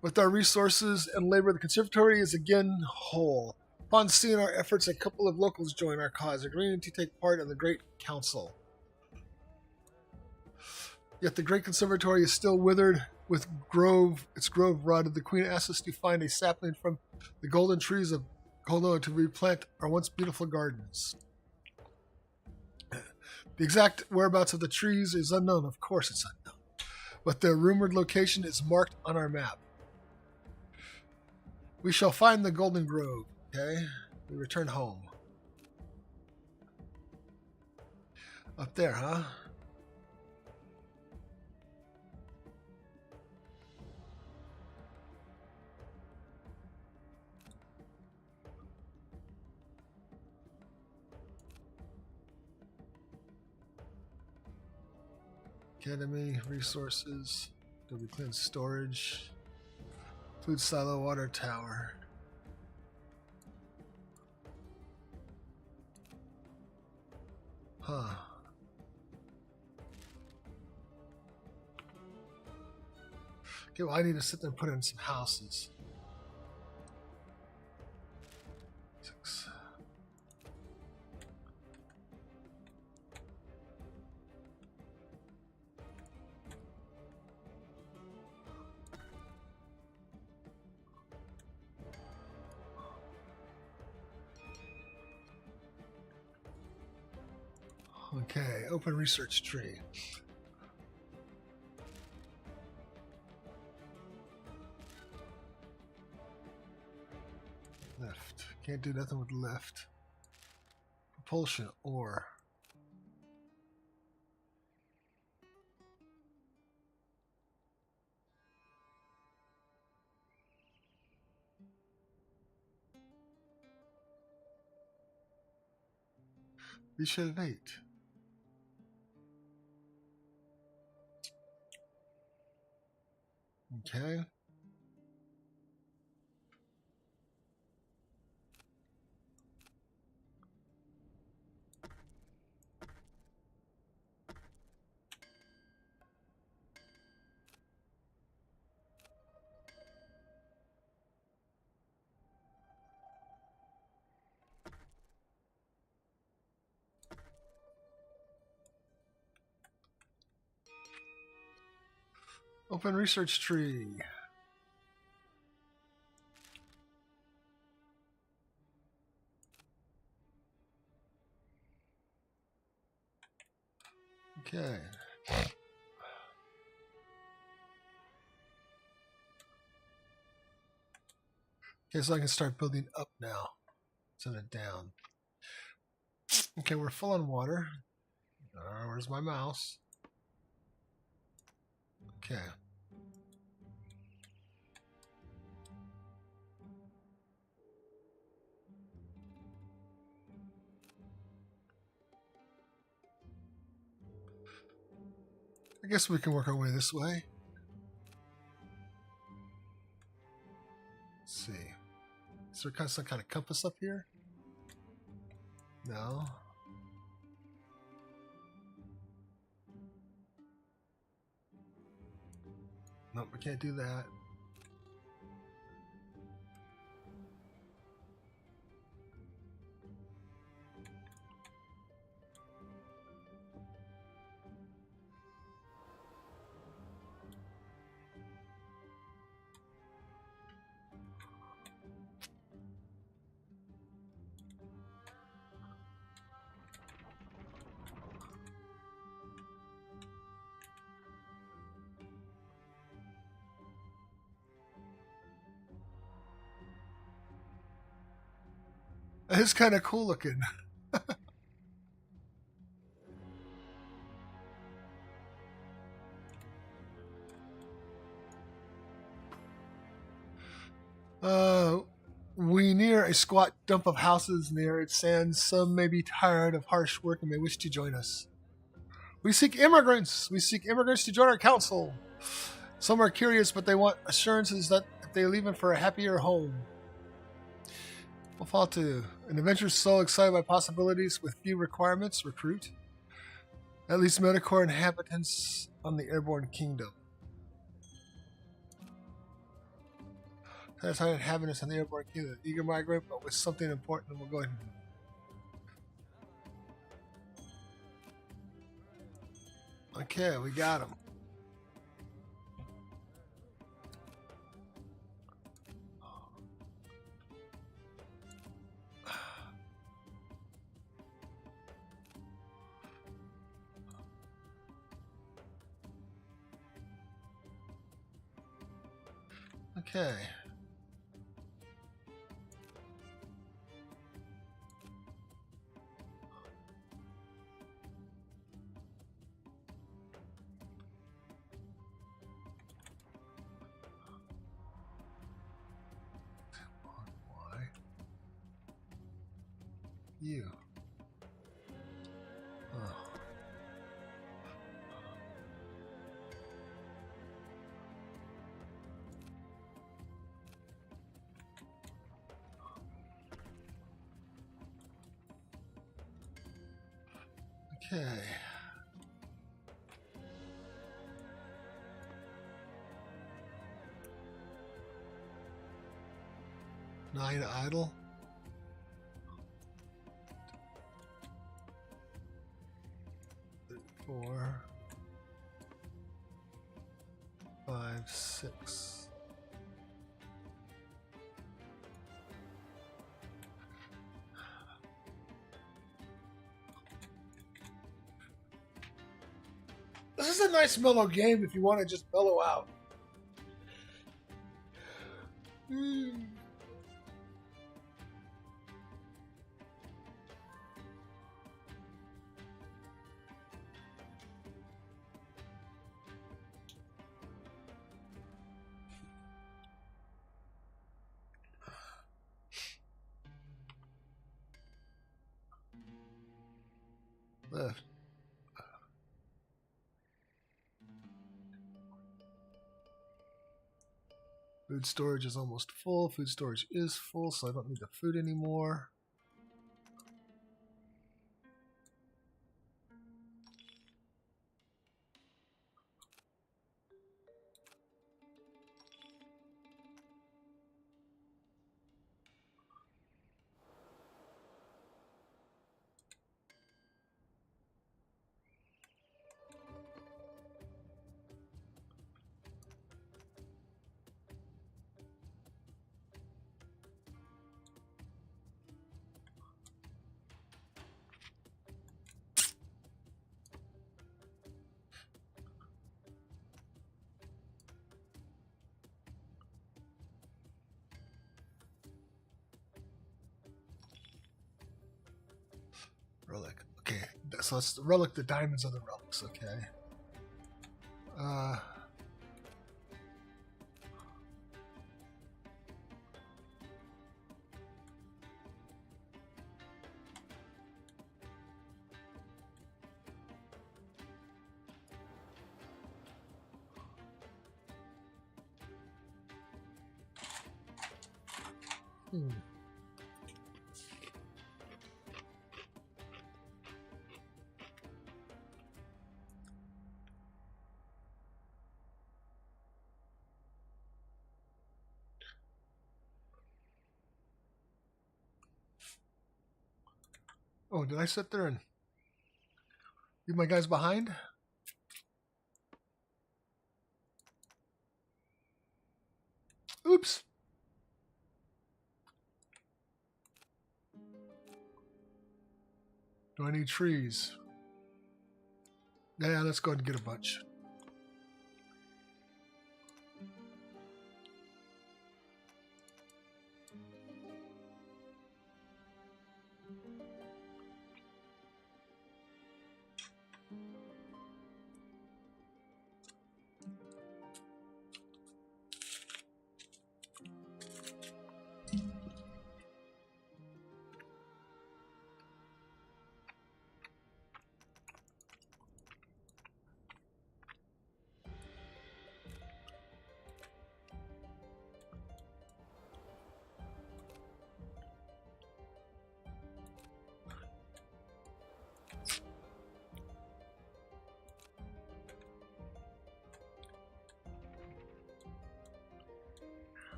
With our resources and labor, the conservatory is again whole. Upon seeing our efforts, a couple of locals join our cause, agreeing to take part in the Great Council. Yet the Great Conservatory is still withered with its grove rotted. The Queen asks us to find a sapling from the golden trees of Goldo to replant our once beautiful gardens. The exact whereabouts of the trees is unknown. Of course it's unknown. But their rumored location is marked on our map. We shall find the Golden Grove. Okay? We return home. Up there, huh? Academy, resources, Adobe Clean storage, food silo, water tower. Huh. Okay, well I need to sit there and put in some houses. 6. Okay, open research tree. Left. Can't do nothing with left. Propulsion, ore. We should have 8. Okay. Open research tree. Okay. Okay, so I can start building up now instead of down. Okay, we're full on water. Where's my mouse? Okay. I guess we can work our way this way. Let's see. Is there some kind of compass up here? No. Nope, we can't do that. It's kind of cool looking. We near a squat dump of houses near its sands. Some may be tired of harsh work and may wish to join us. We seek immigrants. We seek immigrants to join our council. Some are curious, but they want assurances that they leave them for a happier home. We'll fall to an adventurous soul excited by possibilities with few requirements. Recruit. At least Metacore inhabitants on the Airborne Kingdom. That's how it having us in the Airborne Kingdom. Eager migrant, but with something important, we'll go ahead and. Okay, we got him. Okay. Why? You. Oh. Okay. Nine idle. Four. 5, 6. This is a nice mellow game if you want to just mellow out. Left. Food storage is almost full. Food storage is full, so I don't need the food anymore. Relic. Okay, so that's the relic. The diamonds are the relics. Okay. Oh, did I sit there and leave my guys behind? Oops. Do I need trees? Yeah, let's go ahead and get a bunch.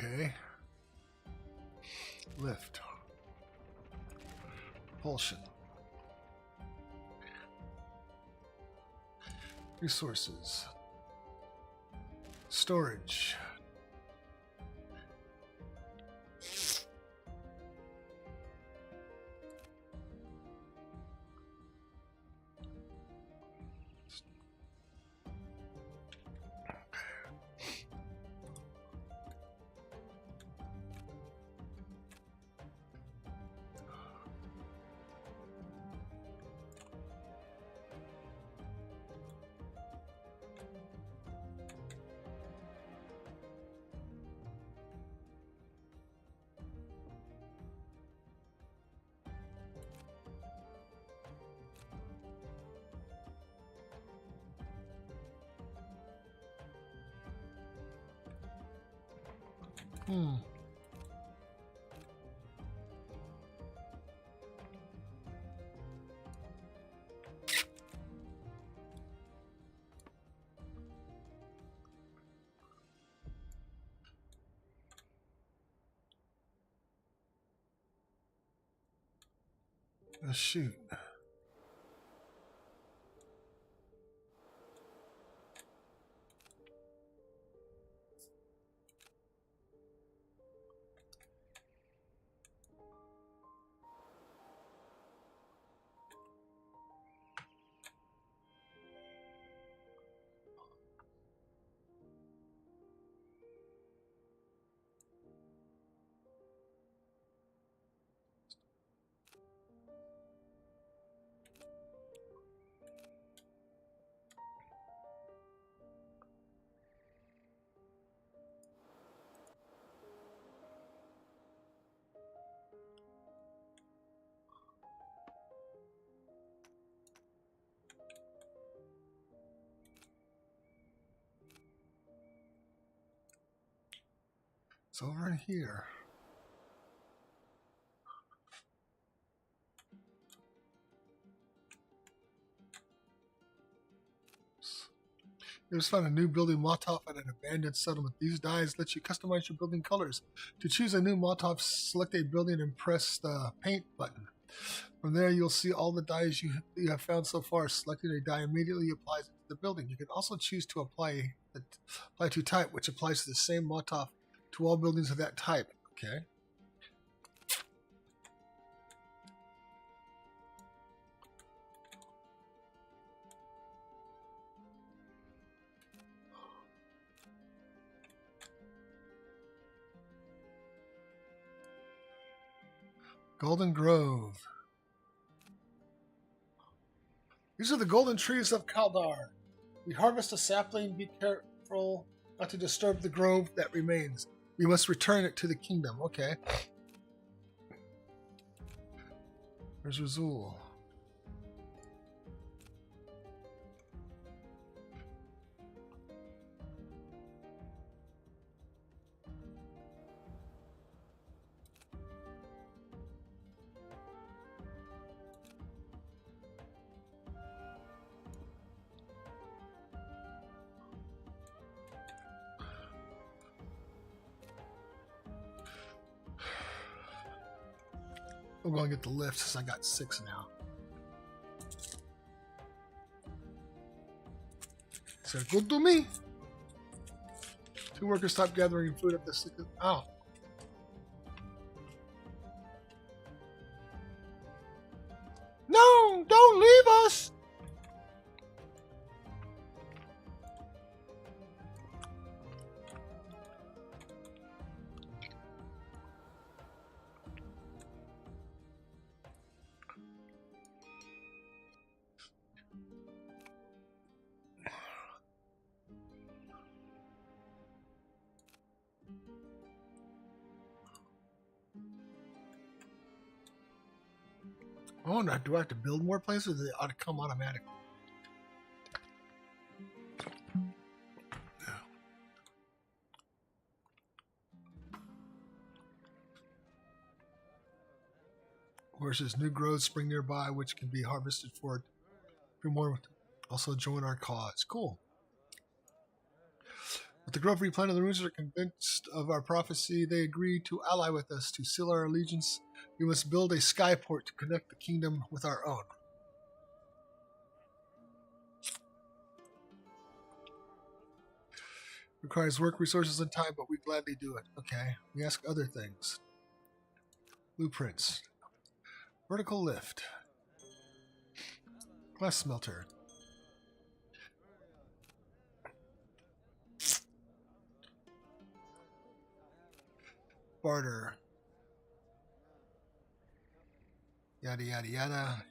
Okay. Lift. Propulsion. Resources. Storage. Shoot. It's over in here. You just found a new building Molotov at an abandoned settlement. These dies let you customize your building colors. To choose a new Molotov, select a building and press the paint button. From there, you'll see all the dyes you have found so far. Selecting a dye immediately applies it to the building. You can also choose to apply to type, which applies to the same Molotov to all buildings of that type. Okay. Golden Grove. These are the golden trees of Kaldar. We harvest a sapling. Be careful not to disturb the grove that remains. We must return it to the kingdom. Okay. There's Razul. I'm going to get the lift since I got 6 now. So good to me. 2 workers stopped gathering food at the sick. Oh. No, don't leave us. Oh, no, do I have to build more places or do they ought to come automatically? Versus new growths spring nearby, which can be harvested for more. Also join our cause. Cool. With the Grove replanted, the runes are convinced of our prophecy. They agree to ally with us to seal our allegiance. We must build a skyport to connect the kingdom with our own. Requires work, resources, and time, but we gladly do it. Okay. We ask other things. Blueprints. Vertical lift. Glass smelter. Barter. Yada, yada, yada.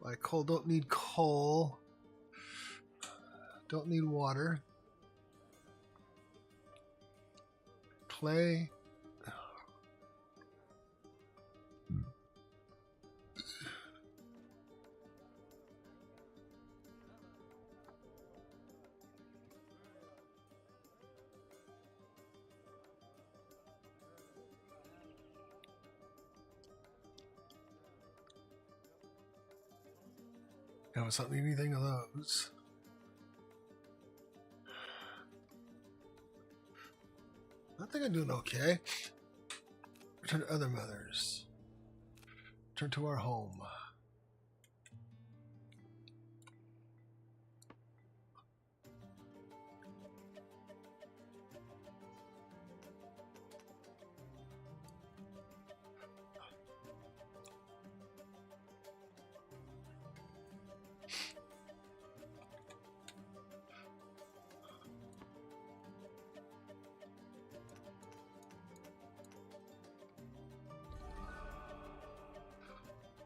Buy coal. Don't need coal. Don't need water. Clay. No, it's not anything of those. I think I'm doing okay. Return to other mothers. Return to our home.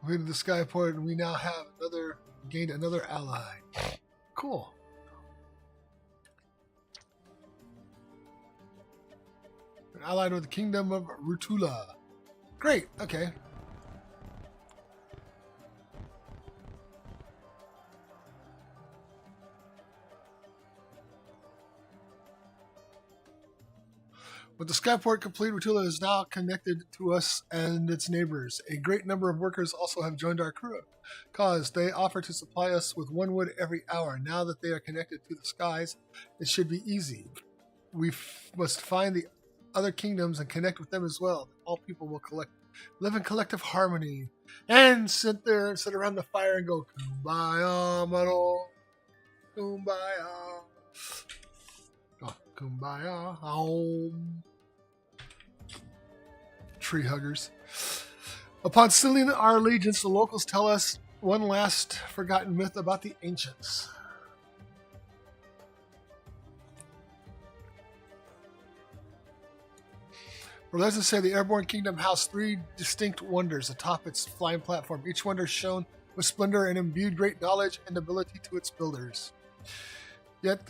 We to the skyport, and we now have gained another ally. Cool. An allied with the kingdom of Rutula. Great. Okay. With the skyport complete, Rutula is now connected to us and its neighbors. A great number of workers also have joined our cause. They offer to supply us with one wood every hour. Now that they are connected to the skies, it should be easy. We must find the other kingdoms and connect with them as well. All people will live in collective harmony, and sit around the fire and go kumbaya, mano, kumbaya. Oh, kumbaya, home. Tree huggers. Upon sealing our allegiance, the locals tell us one last forgotten myth about the ancients. For legends say the Airborne Kingdom housed 3 distinct wonders atop its flying platform. Each wonder shone with splendor and imbued great knowledge and ability to its builders. Yet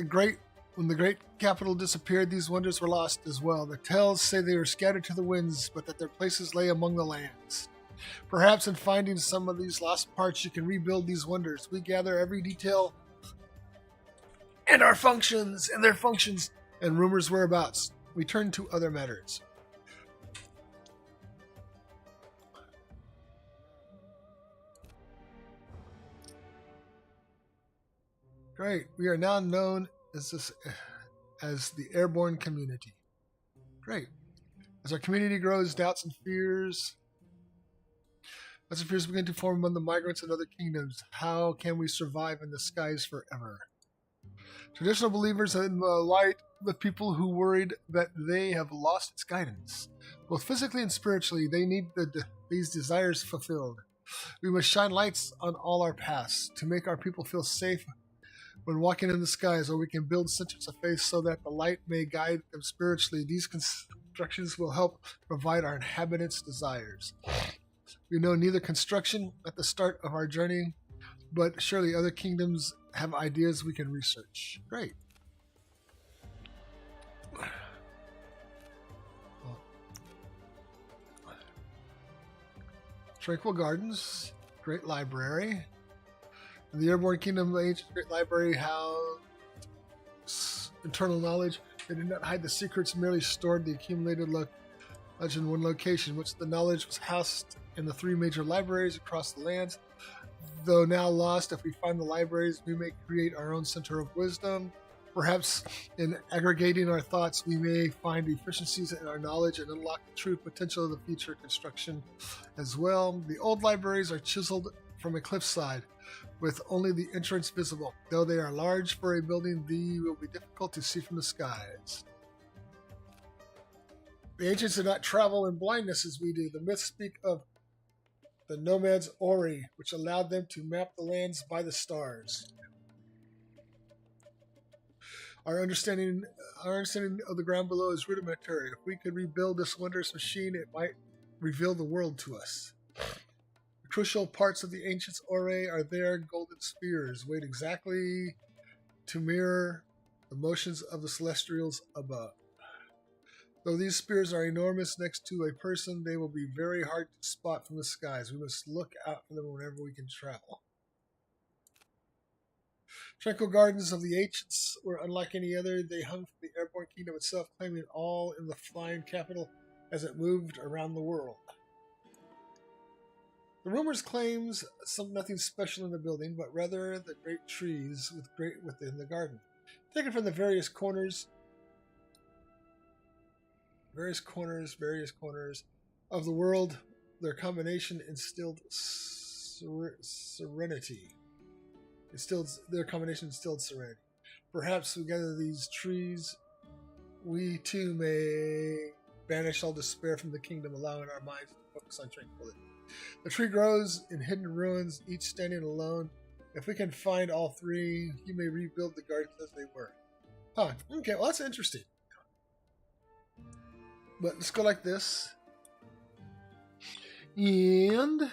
when the great capital disappeared, these wonders were lost as well. The tales say they were scattered to the winds, but that their places lay among the lands. Perhaps in finding some of these lost parts, you can rebuild these wonders. We gather every detail and their functions and rumors' whereabouts. We turn to other matters. Great. We are now known as the Airborne community. Great. As our community grows, doubts and fears begin to form among the migrants and other kingdoms. How can we survive in the skies forever? Traditional believers in the light, the people who worried that they have lost its guidance. Both physically and spiritually, they need these desires fulfilled. We must shine lights on all our paths to make our people feel safe when walking in the skies, or we can build centers of faith so that the light may guide them spiritually. These constructions will help provide our inhabitants' desires. We know neither construction at the start of our journey, but surely other kingdoms have ideas we can research. Great. Tranquil Gardens, great library. In the Airborne Kingdom, the ancient great library housed internal knowledge. They did not hide the secrets, merely stored the accumulated knowledge in one location, which the knowledge was housed in the 3 major libraries across the lands. Though now lost, if we find the libraries, we may create our own center of wisdom. Perhaps in aggregating our thoughts, we may find efficiencies in our knowledge and unlock the true potential of the future construction as well. The old libraries are chiseled from a cliffside, with only the entrance visible. Though they are large for a building, they will be difficult to see from the skies. The ancients did not travel in blindness as we do. The myths speak of the nomads' Ori, which allowed them to map the lands by the stars. Our understanding of the ground below is rudimentary. If we could rebuild this wondrous machine, it might reveal the world to us. The crucial parts of the ancients' Ori are their golden spears, weighed exactly to mirror the motions of the celestials above. Though these spears are enormous next to a person, they will be very hard to spot from the skies. We must look out for them whenever we can travel. Tranquil gardens of the ancients were unlike any other. They hung from the Airborne Kingdom itself, claiming all in the flying capital as it moved around the world. The rumors claims nothing special in the building, but rather the great trees within the garden, taken from the various corners of the world. Their combination instilled serenity. Their combination instilled serenity. Perhaps together these trees, we too may banish all despair from the kingdom, allowing our minds to focus on tranquility. The tree grows in hidden ruins, each standing alone. If we can find all three, you may rebuild the gardens as they were. Huh. Okay, well that's interesting. But let's go like this. And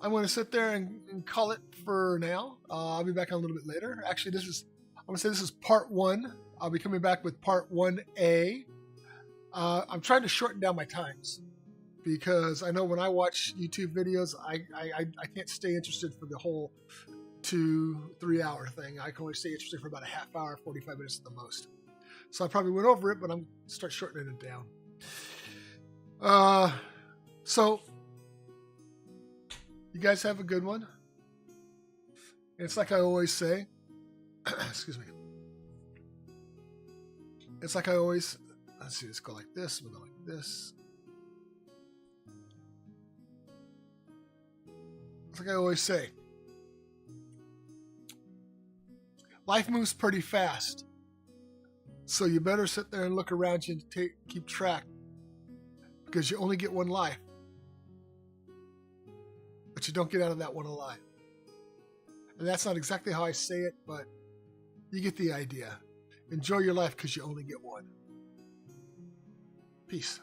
I'm going to sit there and call it for now. I'll be back on a little bit later. Actually, I'm going to say this is part 1. I'll be coming back with part 1A. I'm trying to shorten down my times because I know when I watch YouTube videos, I can't stay interested for the whole 2-3 hour thing. I can only stay interested for about a half hour, 45 minutes at the most. So I probably went over it, but I'm going to start shortening it down. So you guys have a good one. And it's like I always say, excuse me. It's like I always, let's see, let's go like this, we'll go like this. It's like I always say, life moves pretty fast. So you better sit there and look around you and keep track, because you only get one life. But you don't get out of that one alive. And that's not exactly how I say it, but you get the idea. Enjoy your life because you only get one. Peace.